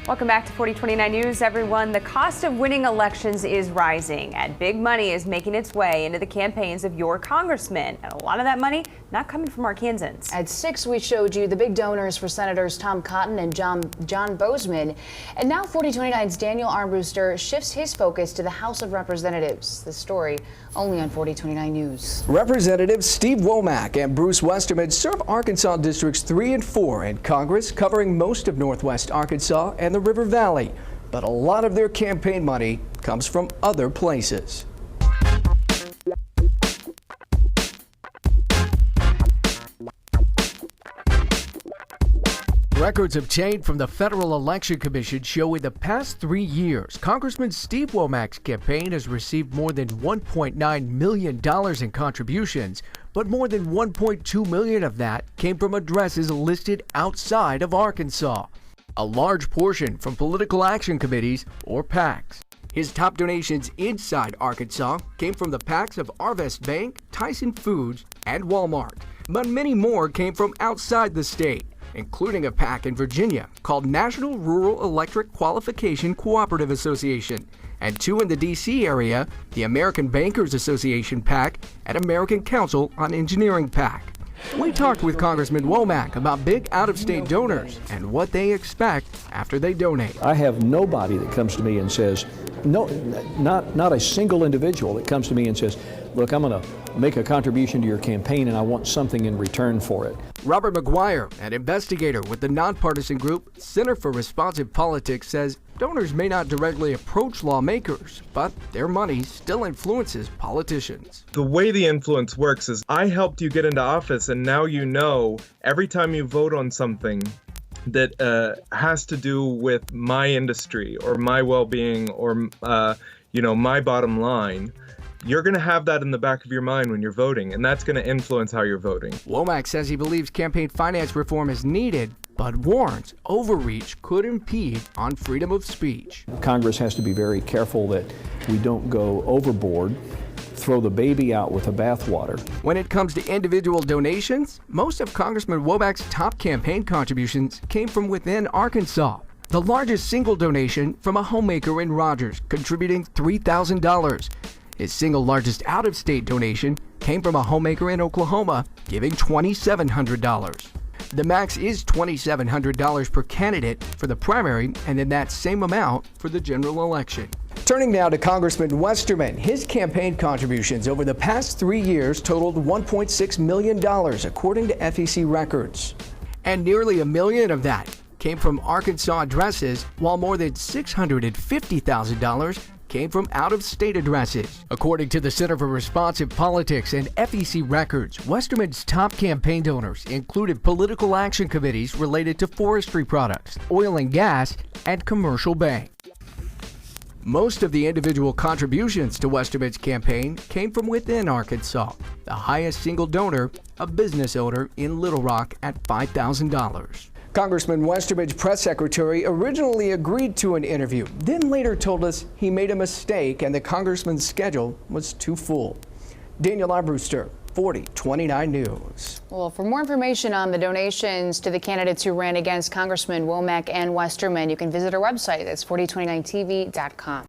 Welcome back to 4029 News, everyone. The cost of winning elections is rising, and big money is making its way into the campaigns of your congressmen. And a lot of that money not coming from Arkansans. At 6, we showed you the big donors for Senators Tom Cotton and John Bozeman. And now 4029's Daniel Armbruster shifts his focus to the House of Representatives. This story only on 4029 News. Representatives Steve Womack and Bruce Westerman serve Arkansas Districts 3 and 4 in Congress, covering most of Northwest Arkansas and the River Valley. But a lot of their campaign money comes from other places. Records obtained from the Federal Election Commission show in the past 3 years, Congressman Steve Womack's campaign has received more than $1.9 million in contributions, but more than $1.2 million of that came from addresses listed outside of Arkansas. A large portion from political action committees or PACs. His top donations inside Arkansas came from the PACs of Arvest Bank, Tyson Foods, and Walmart. But many more came from outside the state, including a PAC in Virginia called National Rural Electric Qualification Cooperative Association, and 2 in the D.C. area, the American Bankers Association PAC and American Council on Engineering PAC. We talked with Congressman Womack about big out-of-state donors and what they expect after they donate. I have nobody that comes to me and says, no, not a single individual that comes to me and says, look, I'm going to make a contribution to your campaign and I want something in return for it. Robert McGuire, an investigator with the nonpartisan group Center for Responsive Politics, says donors may not directly approach lawmakers, but their money still influences politicians. The way the influence works is I helped you get into office, and now you know every time you vote on something that has to do with my industry or my well-being or my bottom line, you're going to have that in the back of your mind when you're voting, and that's going to influence how you're voting. Womack says he believes campaign finance reform is needed, but warns overreach could impede on freedom of speech. Congress has to be very careful that we don't go overboard, throw the baby out with the bathwater. When it comes to individual donations, most of Congressman Womack's top campaign contributions came from within Arkansas. The largest single donation from a homemaker in Rogers, contributing $3,000. His single largest out-of-state donation came from a homemaker in Oklahoma, giving $2,700. The max is $2,700 per candidate for the primary, and then that same amount for the general election. Turning now to Congressman Westerman, his campaign contributions over the past 3 years totaled $1.6 million, according to FEC records. And nearly $1 million of that came from Arkansas addresses, while more than $650,000 came from out-of-state addresses. According to the Center for Responsive Politics and FEC records, Westerman's top campaign donors included political action committees related to forestry products, oil and gas, and commercial bank. Most of the individual contributions to Westerman's campaign came from within Arkansas. The highest single donor, a business owner in Little Rock, at $5,000. Congressman Westerman's press secretary originally agreed to an interview, then later told us he made a mistake and the congressman's schedule was too full. Daniel Armbruster, 4029 News. Well, for more information on the donations to the candidates who ran against Congressman Womack and Westerman, you can visit our website. That's 4029tv.com.